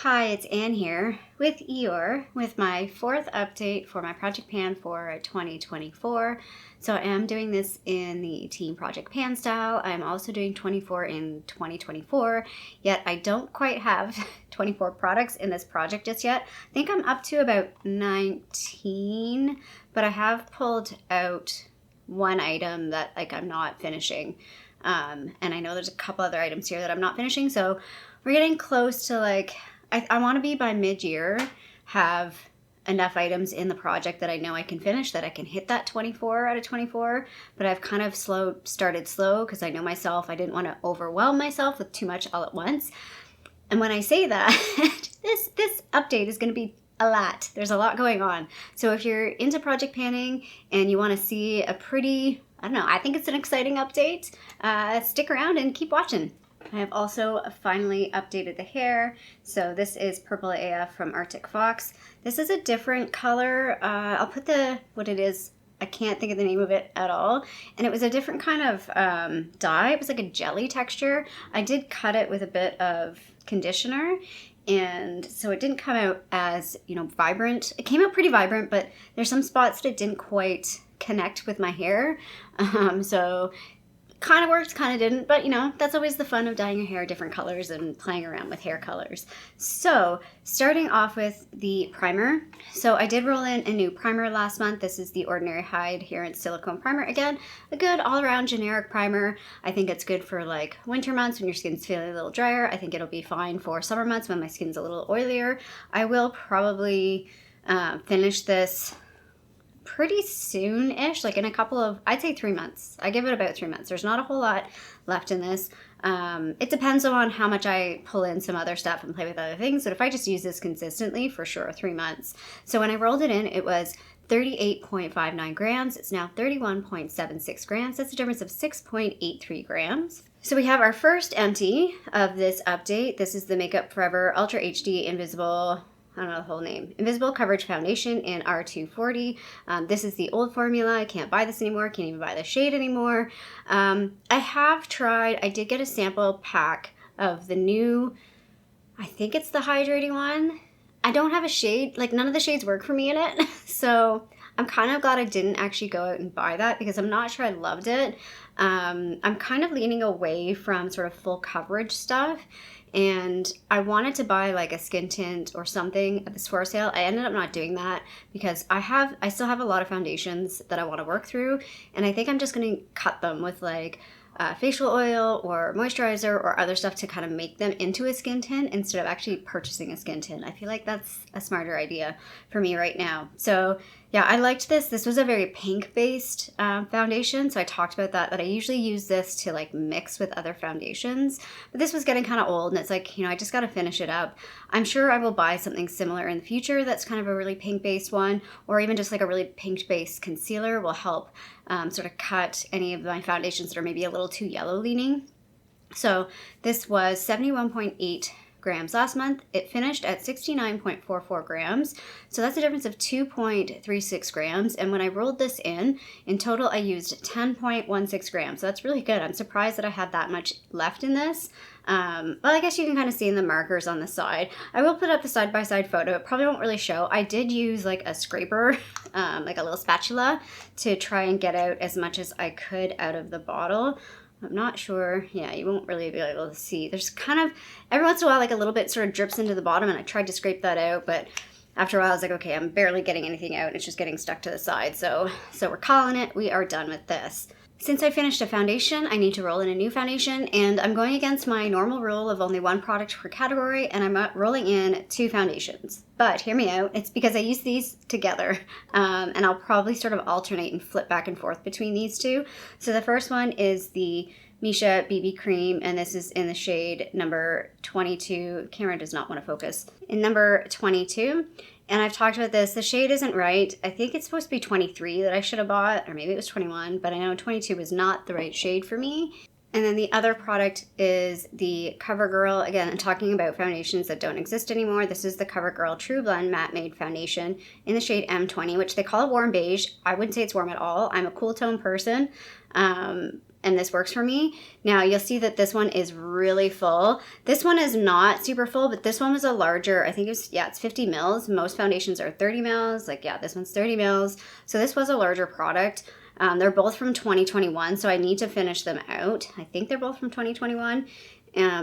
Hi, it's Anne here with Eeyore with my fourth update for my project pan for 2024. So I am doing this in the Team Project Pan style. I'm also doing 24 in 2024, yet I don't quite have 24 products in this project just yet. I think I'm up to about 19, but I have pulled out one item that I'm not finishing. And I know there's a couple other items here that I'm not finishing, so we're getting close to I want to be by mid-year, have enough items in the project that I know I can finish, that I can hit that 24 out of 24, but I've kind of started slow because I know myself, I didn't want to overwhelm myself with too much all at once. And when I say that, this update is going to be a lot. There's a lot going on. So if you're into project panning and you want to see a pretty, I think it's an exciting update, stick around and keep watching. I have also finally updated the hair. So this is Purple AF from Arctic Fox. This is a different color. I'll put what it is. I can't think of the name of it at all. And it was a different kind of dye. It was like a jelly texture. I did cut it with a bit of conditioner. And so it didn't come out as, vibrant. It came out pretty vibrant, but there's some spots that it didn't quite connect with my hair. So kind of worked, kind of didn't, but that's always the fun of dyeing your hair different colors and playing around with hair colors. So starting off with the primer. So I did roll in a new primer last month. This is the Ordinary Hide Hair and Silicone Primer. Again, a good all-around generic primer. I think it's good for winter months when your skin's feeling a little drier. I think it'll be fine for summer months when my skin's a little oilier. I will probably finish this pretty soon-ish, in a couple of, I'd say 3 months. I give it about 3 months. There's not a whole lot left in this. It depends on how much I pull in some other stuff and play with other things, but if I just use this consistently, for sure, 3 months. So when I rolled it in, it was 38.59 grams. It's now 31.76 grams. That's a difference of 6.83 grams. So we have our first empty of this update. This is the Makeup Forever Ultra HD Invisible, I don't know the whole name, Invisible Coverage Foundation in R240. This is the old formula. I can't buy this anymore. Can't even buy the shade anymore. I have tried, I did get a sample pack of the new, I think it's the hydrating one. I don't have a shade, none of the shades work for me in it. So I'm kind of glad I didn't actually go out and buy that because I'm not sure I loved it. I'm kind of leaning away from sort of full coverage stuff. And I wanted to buy a skin tint or something at the Sephora sale. I ended up not doing that because I still have a lot of foundations that I want to work through. And I think I'm just going to cut them with facial oil or moisturizer or other stuff to kind of make them into a skin tint instead of actually purchasing a skin tint. I feel like that's a smarter idea for me right now. So yeah, I liked this. This was a very pink-based foundation, so I talked about that I usually use this to mix with other foundations. But this was getting kind of old, and it's I just got to finish it up. I'm sure I will buy something similar in the future that's kind of a really pink-based one, or even just a really pink-based concealer will help sort of cut any of my foundations that are maybe a little too yellow-leaning. So this was 71.8 grams last month. It finished at 69.44 grams. So that's a difference of 2.36 grams. And when I rolled this in total, I used 10.16 grams. So that's really good. I'm surprised that I had that much left in this. Well, I guess you can kind of see in the markers on the side. I will put up the side-by-side photo. It probably won't really show. I did use a scraper, a little spatula to try and get out as much as I could out of the bottle. I'm not sure. Yeah, you won't really be able to see. There's kind of, every once in a while, a little bit sort of drips into the bottom, and I tried to scrape that out, but after a while, I was okay, I'm barely getting anything out. It's just getting stuck to the side. So we're calling it. We are done with this. Since I finished a foundation, I need to roll in a new foundation, and I'm going against my normal rule of only one product per category, and I'm rolling in 2 foundations. But hear me out, it's because I use these together, and I'll probably sort of alternate and flip back and forth between these two. So the first one is the Misha BB Cream, and this is in the shade number 22. Camera does not want to focus. In number 22. And I've talked about this. The shade isn't right. I think it's supposed to be 23 that I should have bought, or maybe it was 21, but I know 22 was not the right shade for me. And then the other product is the CoverGirl. Again, I'm talking about foundations that don't exist anymore. This is the CoverGirl True Blend Matte Made Foundation in the shade M20, which they call a warm beige. I wouldn't say it's warm at all. I'm a cool tone person. and this works for me. Now you'll see that this one is really full. This one is not super full, but this one was a larger, I think it's 50 mils. Most foundations are 30 mils. Like, yeah, this one's 30 mils. So this was a larger product. They're both from 2021, so I need to finish them out. I think they're both from 2021.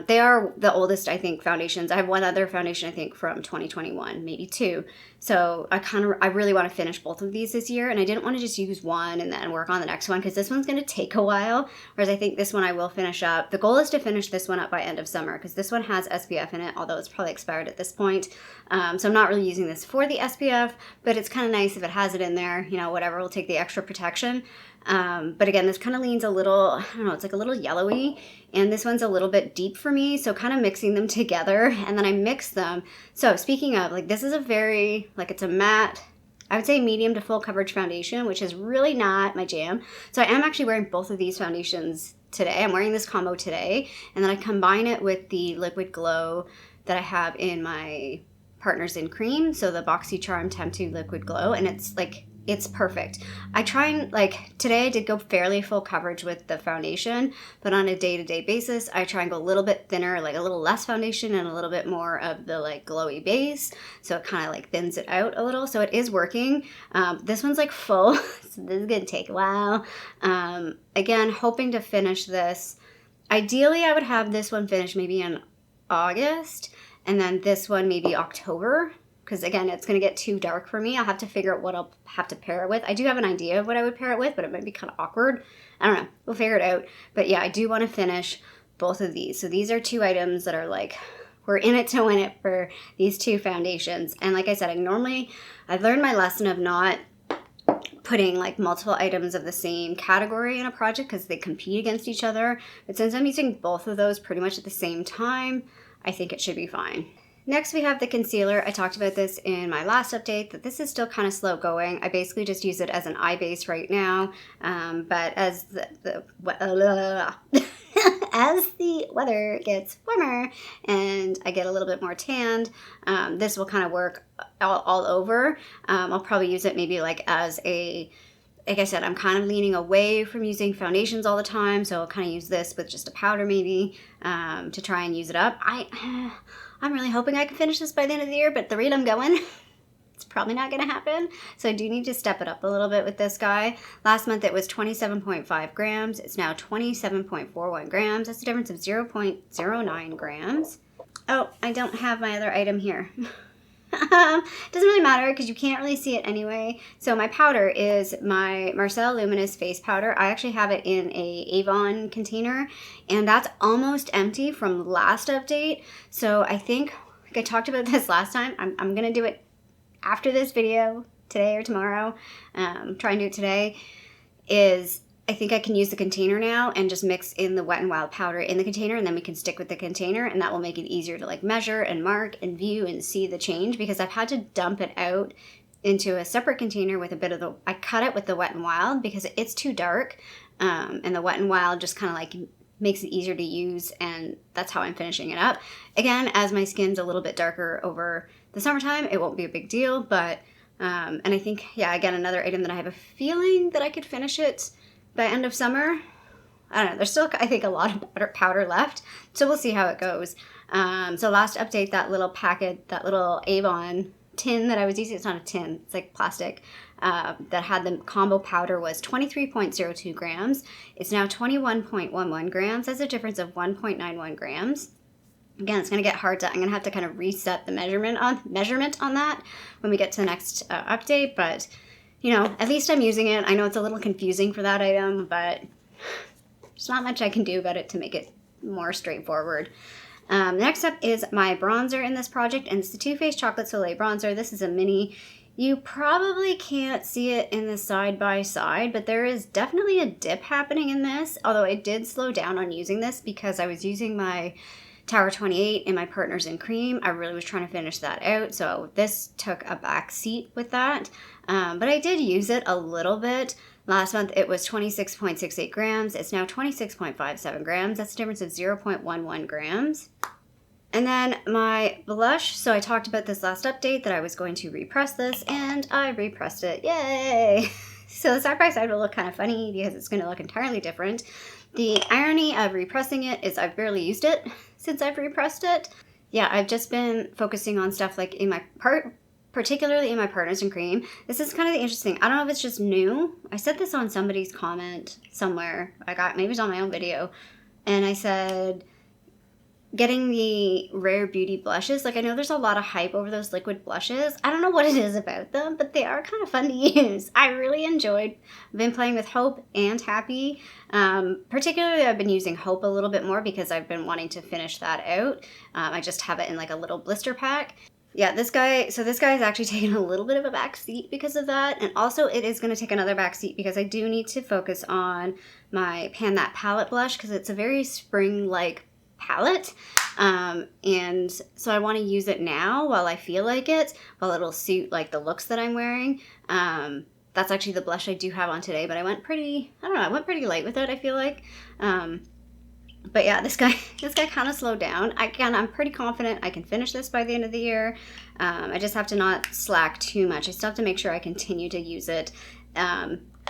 They are the oldest, I think, foundations. I have one other foundation, I think, from 2021, maybe two. So I really want to finish both of these this year, and I didn't want to just use one and then work on the next one, because this one's going to take a while, whereas I think this one I will finish up. The goal is to finish this one up by end of summer, because this one has SPF in it, although it's probably expired at this point. So I'm not really using this for the SPF, but it's kind of nice if it has it in there, you know, whatever, will take the extra protection. But again, this kind of leans a little, I don't know, it's like a little yellowy, and this one's a little bit deep for me, so kind of mixing them together, and then I mix them. So speaking of, like, this is a very, like, it's a matte, I would say medium to full coverage foundation, which is really not my jam. So I am actually wearing both of these foundations today. I'm wearing this combo today, and then I combine it with the Liquid Glow that I have in my Partners in Cream, so the BoxyCharm Temp2 Liquid Glow, and it's like, it's perfect. I try and, like, today I did go fairly full coverage with the foundation, but on a day-to-day basis, I try and go a little bit thinner, like a little less foundation and a little bit more of the, like, glowy base, so it kind of, like, thins it out a little, so it is working. This one's, like, full, so this is gonna take a while. Again, hoping to finish this. Ideally, I would have this one finished maybe in August, and then this one maybe October, because again, it's going to get too dark for me. I'll have to figure out what I'll have to pair it with. I do have an idea of what I would pair it with, but it might be kind of awkward. I don't know. We'll figure it out. But yeah, I do want to finish both of these. So these are two items that are like, we're in it to win it for these two foundations. And like I said, I've learned my lesson of not putting like multiple items of the same category in a project because they compete against each other. But since I'm using both of those pretty much at the same time, I think it should be fine. Next, we have the concealer. I talked about this in my last update, that this is still kind of slow going. I basically just use it as an eye base right now, but as as the weather gets warmer and I get a little bit more tanned, this will kind of work all over. I'll probably use it maybe like as a, like I said, I'm kind of leaning away from using foundations all the time, so I'll kind of use this with just a powder maybe to try and use it up. I'm really hoping I can finish this by the end of the year, but the rate I'm going, it's probably not going to happen. So I do need to step it up a little bit with this guy. Last month it was 27.5 grams. It's now 27.41 grams. That's a difference of 0.09 grams. Oh, I don't have my other item here. Doesn't really matter because you can't really see it anyway. So my powder is my Marcelle Luminous face powder. I actually have it in a Avon container, and that's almost empty from last update. So I think, like I talked about this last time, I'm gonna do it after this video today or tomorrow. Try and do it today. I think I can use the container now and just mix in the Wet n Wild powder in the container, and then we can stick with the container, and that will make it easier to like measure and mark and view and see the change, because I've had to dump it out into a separate container with a bit of I cut it with the Wet n Wild because it's too dark, and the Wet n Wild just kind of like makes it easier to use, and that's how I'm finishing it up. Again, as my skin's a little bit darker over the summertime, it won't be a big deal, but, and I think, yeah, again, another item that I have a feeling that I could finish it by end of summer. I don't know, there's still, I think, a lot of powder left, so we'll see how it goes. So last update, that little packet, that little Avon tin that I was using, it's not a tin, it's like plastic, that had the combo powder was 23.02 grams. It's now 21.11 grams. That's a difference of 1.91 grams. Again, it's going to get hard to, I'm going to have to kind of reset the measurement on that when we get to the next update, but you know, at least I'm using it. I know it's a little confusing for that item, but there's not much I can do about it to make it more straightforward. Next up is my bronzer in this project, and it's the Too Faced Chocolate Soleil bronzer. This is a mini. You probably can't see it in the side by side, but there is definitely a dip happening in this, although I did slow down on using this because I was using my Tower 28 in my Partners in Cream. I really was trying to finish that out, so this took a back seat with that. But I did use it a little bit. Last month it was 26.68 grams. It's now 26.57 grams. That's a difference of 0.11 grams. And then my blush. So I talked about this last update that I was going to repress this, and I repressed it. Yay! So the side by side will look kind of funny because it's going to look entirely different. The irony of repressing it is I've barely used it since I've repressed it. Yeah, I've just been focusing on stuff like in my particularly in my Partners in Cream. This is kind of interesting. I don't know if it's just new. I said this on somebody's comment somewhere. Maybe it was on my own video. And I said, getting the Rare Beauty blushes, like I know there's a lot of hype over those liquid blushes. I don't know what it is about them, but they are kind of fun to use. I really enjoyed. I've been playing with Hope and Happy. Particularly I've been using Hope a little bit more because I've been wanting to finish that out. I just have it in like a little blister pack. Yeah, this guy is actually taking a little bit of a back seat because of that. And also it is going to take another back seat because I do need to focus on my Pan That palette blush because it's a very spring-like palette. And so I want to use it now while I feel like it, while it'll suit like the looks that I'm wearing. That's actually the blush I do have on today, but I went pretty light with it, I feel like. But yeah, this guy kind of slowed down. I'm pretty confident I can finish this by the end of the year. I just have to not slack too much. I still have to make sure I continue to use it.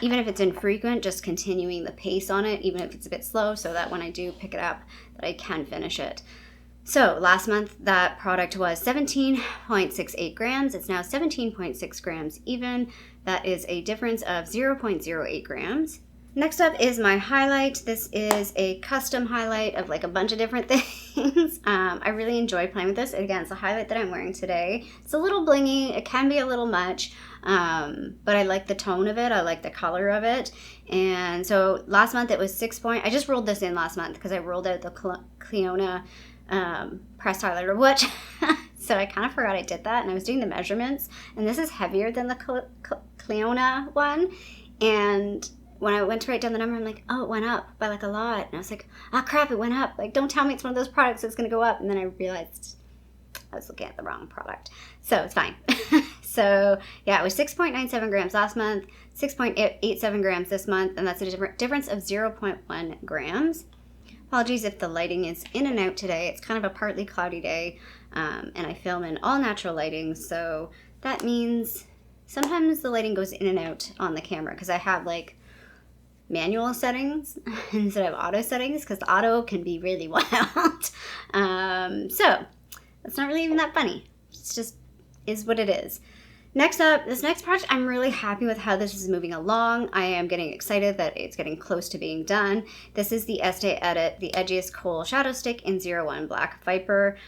Even if it's infrequent, just continuing the pace on it, even if it's a bit slow, so that when I do pick it up, that I can finish it. So last month, that product was 17.68 grams. It's now 17.6 grams even. That is a difference of 0.08 grams. Next up is my highlight. This is a custom highlight of like a bunch of different things. I really enjoy playing with this. Again, it's a highlight that I'm wearing today. It's a little blingy. It can be a little much, but I like the tone of it. I like the color of it. And so last month it was I just rolled this in last month because I rolled out the Cleona pressed highlighter, which so I kind of forgot I did that, and I was doing the measurements, and this is heavier than the Cleona one, and when I went to write down the number, I'm like, oh, it went up by like a lot. And I was like, oh crap, it went up. Like, don't tell me it's one of those products that's going to go up. And then I realized I was looking at the wrong product. So it's fine. So yeah, it was 6.97 grams last month, 6.87 grams this month. And that's a difference of 0.1 grams. Apologies if the lighting is in and out today. It's kind of a partly cloudy day. And I film in all natural lighting. So that means sometimes the lighting goes in and out on the camera because I have like manual settings instead of auto settings because the auto can be really wild. So that's not really even that funny. It's just is what it is. Next up, this next project, I'm really happy with how this is moving along. I am getting excited that it's getting close to being done. This is the Estee Edit, the Edgiest Kohl Shadowstick in 01 Black Viper.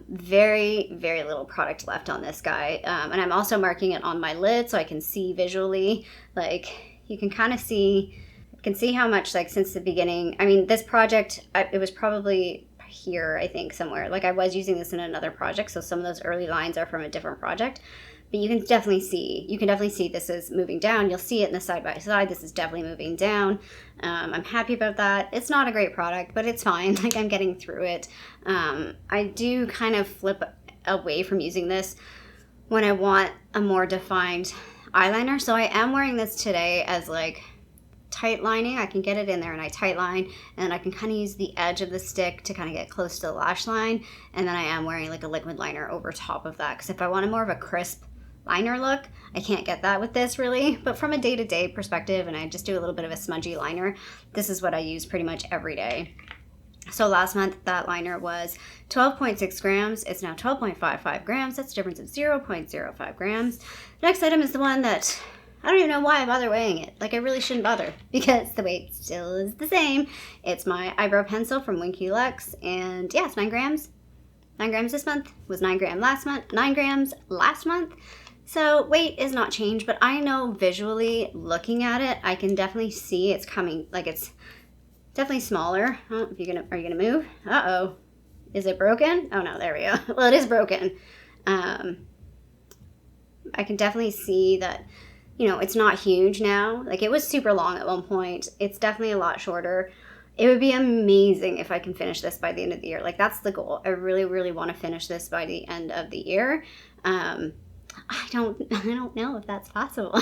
Very, very little product left on this guy. And I'm also marking it on my lid so I can see visually. Like, you can kind of see, how much, like, since the beginning. I mean, this project, it was probably here, I think, somewhere. Like, I was using this in another project, so some of those early lines are from a different project. But you can definitely see this is moving down. You'll see it in the side by side. This is definitely moving down. I'm happy about that. It's not a great product, but it's fine. Like, I'm getting through it. I do kind of flip away from using this when I want a more defined eyeliner. So I am wearing this today as like tight lining. I can get it in there and I tight line, and I can kind of use the edge of the stick to kind of get close to the lash line. And then I am wearing like a liquid liner over top of that, because if I wanted more of a crisp liner look, I can't get that with this really. But from a day-to-day perspective, and I just do a little bit of a smudgy liner, this is what I use pretty much every day. So last month that liner was 12.6 grams. It's now 12.55 grams. That's a difference of 0.05 grams. The next item is the one that I don't even know why I bother weighing it. Like, I really shouldn't bother because the weight still is the same. It's my eyebrow pencil from Winky Luxe, and yeah, it's 9 grams. 9 grams this month, was 9 grams last month, 9 grams last month. So weight is not changed, but I know visually looking at it, I can definitely see it's coming, like it's definitely smaller. Oh, are you gonna move? Uh-oh. Is it broken? Oh no, there we go. Well, it is broken. I can definitely see that, you know, it's not huge now. Like, it was super long at one point. It's definitely a lot shorter. It would be amazing if I can finish this by the end of the year. Like, that's the goal. I really, really want to finish this by the end of the year. I don't know if that's possible,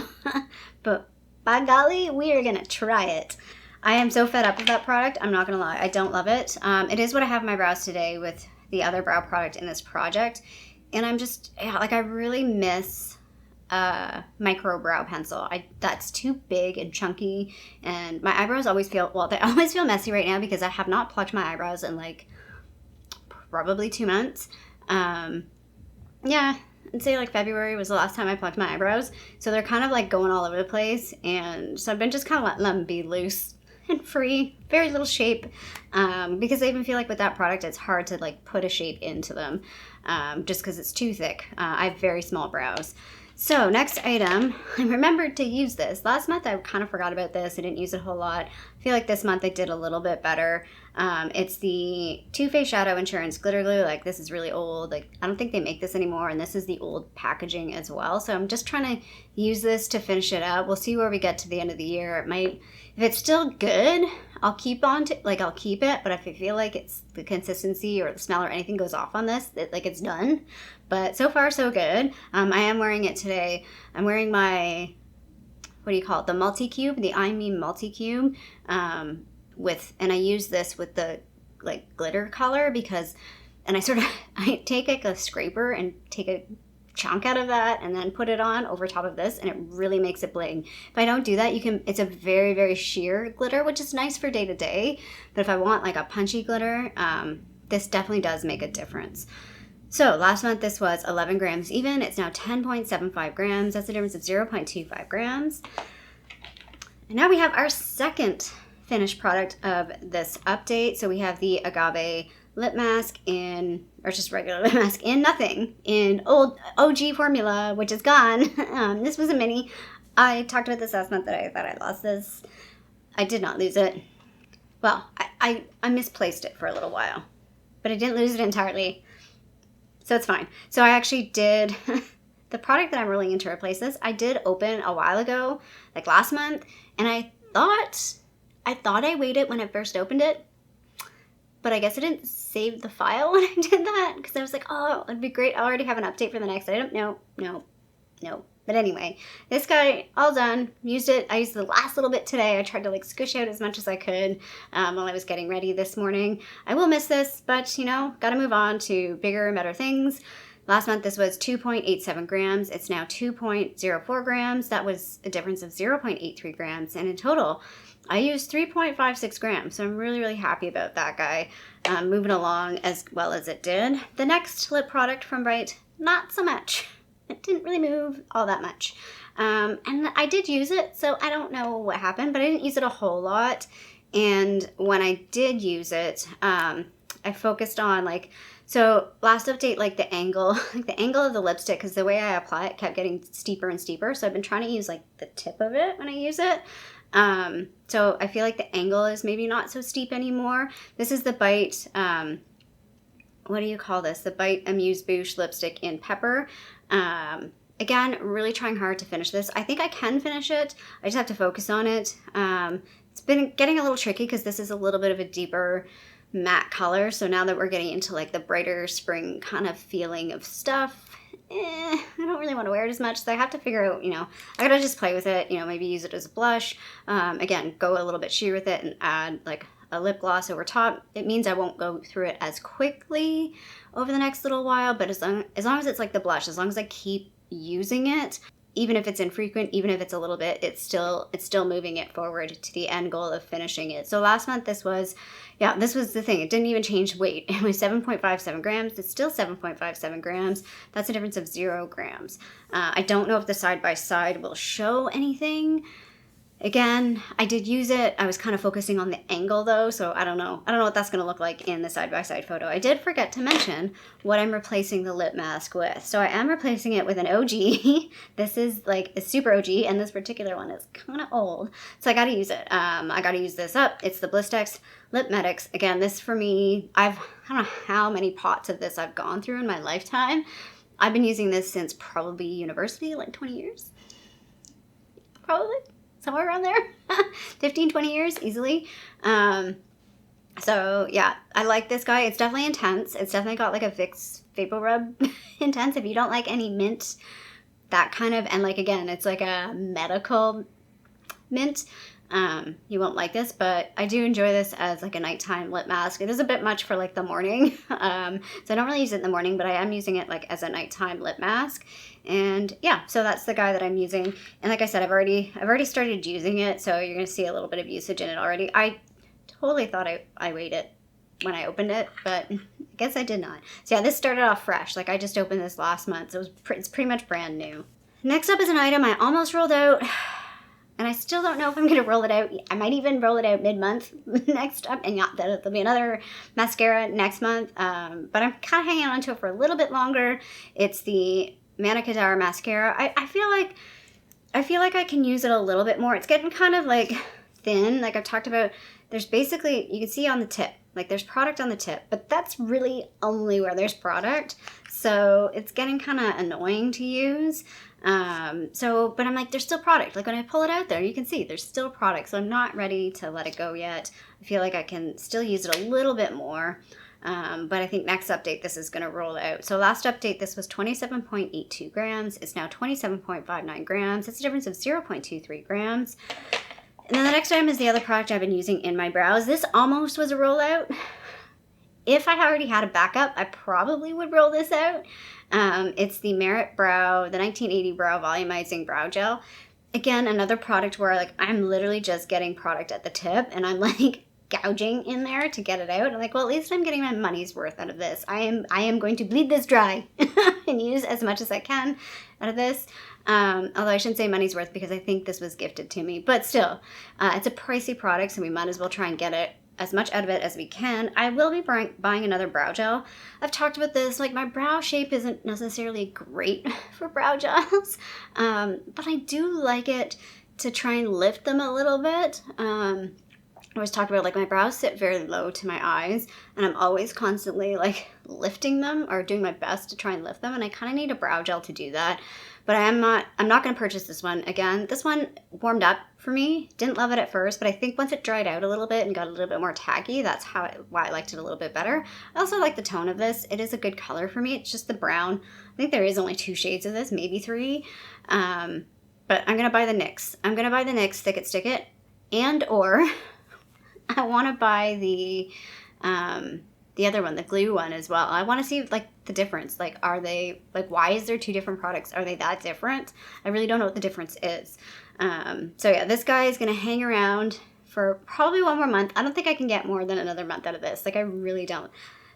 but by golly, we are gonna try it. I am so fed up with that product. I'm not gonna lie, I don't love it. It is what I have in my brows today with the other brow product in this project, and I'm just, yeah, like, I really miss micro brow pencil. That's too big and chunky, and my eyebrows always feel, well, they always feel messy right now because I have not plucked my eyebrows in like probably 2 months. Yeah, I'd say like February was the last time I plucked my eyebrows, so they're kind of like going all over the place, and so I've been just kind of letting them be loose and free, very little shape, because I even feel like with that product it's hard to like put a shape into them, just because it's too thick. I have very small brows. So next item, I remembered to use this. Last month I kind of forgot about this. I didn't use it a whole lot. I feel like this month I did a little bit better. It's the Too Faced Shadow Insurance Glitter Glue. Like, this is really old. Like, I don't think they make this anymore, and this is the old packaging as well. So I'm just trying to use this to finish it up. We'll see where we get to the end of the year. It might, if it's still good, I'll keep on to, like, I'll keep it. But if I feel like it's the consistency or the smell or anything goes off on this, like, it's done. But so far, so good. I am wearing it today. I'm wearing my, what do you call it? The multi-cube, the I Me multi-cube. And I use this with the like glitter color because, and I take like a scraper and take a chunk out of that and then put it on over top of this, and it really makes it bling. If I don't do that, it's a very, very sheer glitter, which is nice for day to day. But if I want like a punchy glitter, this definitely does make a difference. So last month this was 11 grams even. It's now 10.75 grams. That's a difference of 0.25 grams. And now we have our second finished product of this update. So we have the Agave lip mask in, or just regular lip mask in nothing, in old OG formula, which is gone. This was a mini. I talked about this last month that I thought I lost this. I did not lose it. Well, I misplaced it for a little while, but I didn't lose it entirely. So it's fine. So I actually did, the product that I'm rolling in to replace this, I did open a while ago, like last month, and I thought I weighed it when I first opened it, but I guess I didn't save the file when I did that, because I was like, oh, it'd be great. I already have an update for the next item. No. But anyway, this guy, all done. Used it. I used the last little bit today. I tried to like squish out as much as I could while I was getting ready this morning. I will miss this, but you know, gotta move on to bigger and better things. Last month, this was 2.87 grams. It's now 2.04 grams. That was a difference of 0.83 grams. And in total, I used 3.56 grams. So I'm really, really happy about that guy moving along as well as it did. The next lip product from Bright, not so much. It didn't really move all that much. And I did use it, so I don't know what happened, but I didn't use it a whole lot. And when I did use it, I focused on like, so last update, like the angle of the lipstick, because the way I apply it kept getting steeper and steeper. So I've been trying to use like the tip of it when I use it. So I feel like the angle is maybe not so steep anymore. This is the Bite, what do you call this? The Bite Amuse Bouche lipstick in Pepper. Again, really trying hard to finish this. I think I can finish it. I just have to focus on it. It's been getting a little tricky because this is a little bit of a deeper matte color. So now that we're getting into like the brighter spring kind of feeling of stuff, I don't really want to wear it as much. So I have to figure out, you know, I gotta just play with it, you know, maybe use it as a blush. Again, go a little bit sheer with it and add like a lip gloss over top. It means I won't go through it as quickly over the next little while, but as long as it's like the blush, as long as I keep using it, even if it's infrequent, even if it's a little bit, it's still moving it forward to the end goal of finishing it. So last month this was the thing. It didn't even change weight. It was 7.57 grams. It's still 7.57 grams. That's a difference of 0 grams. I don't know if the side-by-side will show anything. Again, I did use it. I was kind of focusing on the angle though, so I don't know what that's going to look like in the side-by-side photo. I did forget to mention what I'm replacing the lip mask with. So I am replacing it with an OG. This is like a super OG, and this particular one is kind of old. So I got to use it. I got to use this up. It's the Blistex Lip Medics. Again, this for me, I don't know how many pots of this I've gone through in my lifetime. I've been using this since probably university, like 20 years. Probably. Somewhere around there, 15, 20 years easily. So yeah, I like this guy. It's definitely intense. It's definitely got like a Vicks Vapor Rub intense. If you don't like any mint, that kind of, and like again, it's like a medical mint. you won't like this, but I do enjoy this as like a nighttime lip mask. It is a bit much for like the morning, so I don't really use it in the morning, but I am using it like as a nighttime lip mask. And yeah, so that's the guy that I'm using. And like I said, I've already started using it, so you're gonna see a little bit of usage in it already. I totally thought I weighed it when I opened it, but I guess I did not. So yeah, this started off fresh. Like I just opened this last month, so it's pretty much brand new. Next up is an item I almost rolled out, and I still don't know if I'm going to roll it out. I might even roll it out mid-month next up, and yeah, there'll be another mascara next month, but I'm kind of hanging on to it for a little bit longer. It's the Manna Kadar mascara. I feel like I can use it a little bit more. It's getting kind of like thin, like I've talked about. There's basically, you can see on the tip, like there's product on the tip, but that's really only where there's product. So it's getting kind of annoying to use. But I'm like, there's still product. Like when I pull it out there, you can see there's still product. So I'm not ready to let it go yet. I feel like I can still use it a little bit more. But I think next update, this is going to roll out. So last update, this was 27.82 grams. It's now 27.59 grams. It's a difference of 0.23 grams. And then the next item is the other product I've been using in my brows. This almost was a rollout. If I already had a backup, I probably would roll this out. It's the Merit Brow, the 1980 Brow Volumizing Brow Gel. Again, another product where like I'm literally just getting product at the tip and I'm like gouging in there to get it out. I'm like, well, at least I'm getting my money's worth out of this. I am going to bleed this dry and use as much as I can out of this. Although I shouldn't say money's worth because I think this was gifted to me, but still, it's a pricey product, so we might as well try and get it as much out of it as we can. I will be buying another brow gel. I've talked about this, like my brow shape isn't necessarily great for brow gels, but I do like it to try and lift them a little bit. I always talk about like my brows sit very low to my eyes, and I'm always constantly like lifting them or doing my best to try and lift them, and I kind of need a brow gel to do that. But I'm not going to purchase this one. Again, this one warmed up for me. Didn't love it at first, but I think once it dried out a little bit and got a little bit more tacky, that's why I liked it a little bit better. I also like the tone of this. It is a good color for me. It's just the brown. I think there is only 2 shades of this, maybe 3. But I'm going to buy the NYX. I'm going to buy the NYX Thick It Stick It, and or I want to buy the other one, the glue one as well. I want to see like the difference. Like, are they like, why is there 2 different products? Are they that different? I really don't know what the difference is. So yeah, this guy is going to hang around for probably 1 more month. I don't think I can get more than another month out of this. Like I really don't.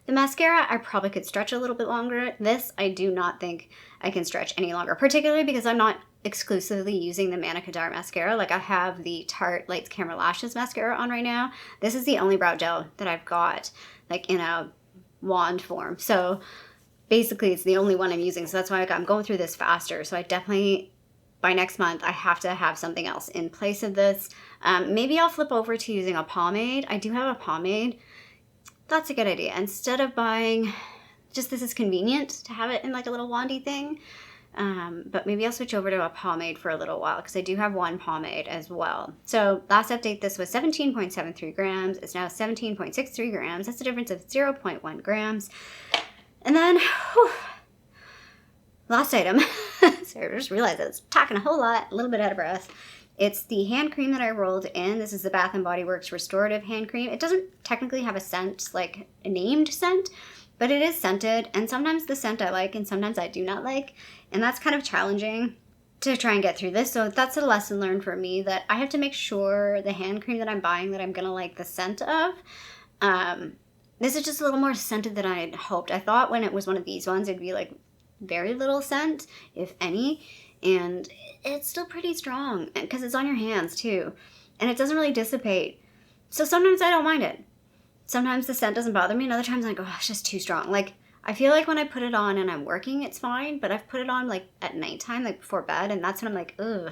The mascara, I probably could stretch a little bit longer. This, I do not think I can stretch any longer, particularly because I'm not exclusively using the Manna Kadar mascara. Like I have the Tarte Lights Camera Lashes mascara on right now. This is the only brow gel that I've got like in a wand form. So basically it's the only one I'm using. So that's why I'm going through this faster. So I definitely, by next month, I have to have something else in place of this. Maybe I'll flip over to using a pomade. I do have a pomade. That's a good idea. Instead of buying, just this is convenient to have it in like a little wandy thing. But maybe I'll switch over to a pomade for a little while because I do have one pomade as well. So last update, this was 17.73 grams. It's now 17.63 grams. That's a difference of 0.1 grams. And then, last item. Sorry, I just realized I was talking a whole lot, a little bit out of breath. It's the hand cream that I rolled in. This is the Bath & Body Works Restorative Hand Cream. It doesn't technically have a scent, like a named scent, but it is scented, and sometimes the scent I like and sometimes I do not like, and that's kind of challenging to try and get through this. So that's a lesson learned for me, that I have to make sure the hand cream that I'm buying that I'm going to like the scent of. This is just a little more scented than I had hoped. I thought when it was one of these ones, it'd be like very little scent, if any, and it's still pretty strong because it's on your hands too, and it doesn't really dissipate. So sometimes I don't mind it. Sometimes the scent doesn't bother me, and other times I'm like, oh, it's just too strong. Like, I feel like when I put it on and I'm working, it's fine, but I've put it on like at nighttime, like before bed, and that's when I'm like, ugh,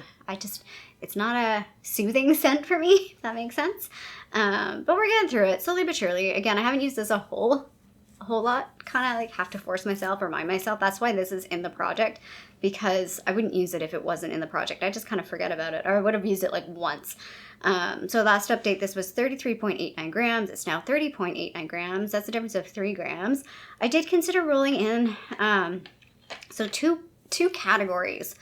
it's not a soothing scent for me, if that makes sense. But we're getting through it, slowly but surely. Again, I haven't used this a whole lot, kind of like have to force myself, remind myself. That's why this is in the project, because I wouldn't use it if it wasn't in the project. I just kind of forget about it, or I would have used it like once. So last update, this was 33.89 grams. It's now 30.89 grams. That's a difference of 3 grams. I did consider rolling in, so two categories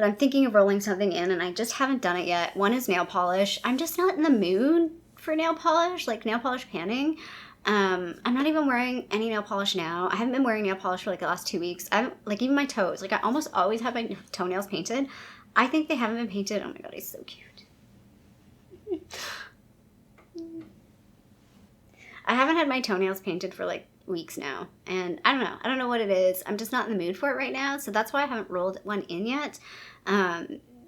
but I'm thinking of rolling something in and I just haven't done it yet. One is nail polish. I'm just not in the mood for nail polish, like nail polish panning. I'm not even wearing any nail polish now. I haven't been wearing nail polish for like the last 2 weeks. I haven't, like even my toes, like I almost always have my toenails painted. I think they haven't been painted. Oh my god, he's so cute. I haven't had my toenails painted for like weeks now, and I don't know what it is. I'm just not in the mood for it right now, so that's why I haven't rolled one in yet,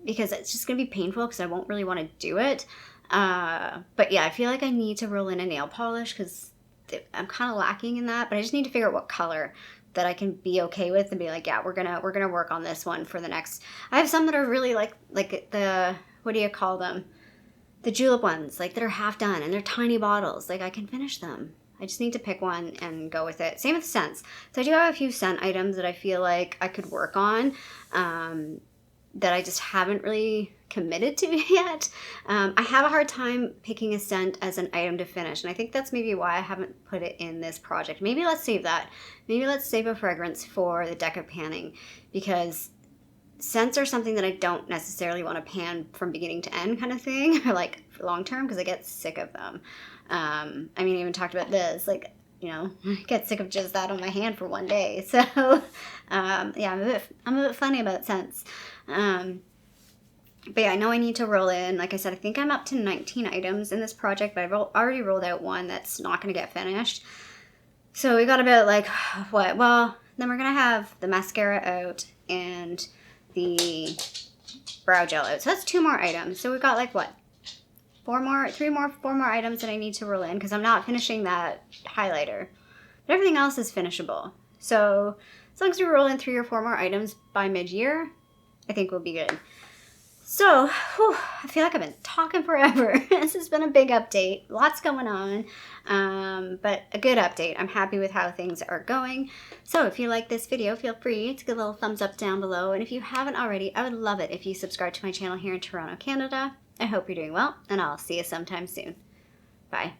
because it's just gonna be painful because I won't really want to do it. But yeah, I feel like I need to roll in a nail polish because I'm kind of lacking in that, but I just need to figure out what color that I can be okay with and be like, yeah, we're gonna work on this one for the next. I have some that are really like the, what do you call them? The julep ones, like that are half done and they're tiny bottles. Like I can finish them. I just need to pick one and go with it. Same with scents. So I do have a few scent items that I feel like I could work on, that I just haven't really committed to yet. I have a hard time picking a scent as an item to finish, and I think that's maybe why I haven't put it in this project. Maybe let's save that. Maybe let's save a fragrance for the deck of panning, because scents are something that I don't necessarily want to pan from beginning to end kind of thing, or like long term, because I get sick of them. I mean, I even talked about this, like, you know, I get sick of just that on my hand for one day. So, yeah, I'm a bit funny about scents. But yeah, I know I need to roll in. Like I said, I think I'm up to 19 items in this project, but I've already rolled out one that's not going to get finished. So we got about like, what? Well, then we're going to have the mascara out and the brow gel out. So that's 2 more items. So we've got like what? 4 more items that I need to roll in because I'm not finishing that highlighter. But everything else is finishable. So as long as we roll in 3 or 4 more items by mid-year, I think we'll be good. So, whew, I feel like I've been talking forever. This has been a big update. Lots going on, but a good update. I'm happy with how things are going. So if you like this video, feel free to give a little thumbs up down below. And if you haven't already, I would love it if you subscribe to my channel here in Toronto, Canada. I hope you're doing well, and I'll see you sometime soon. Bye.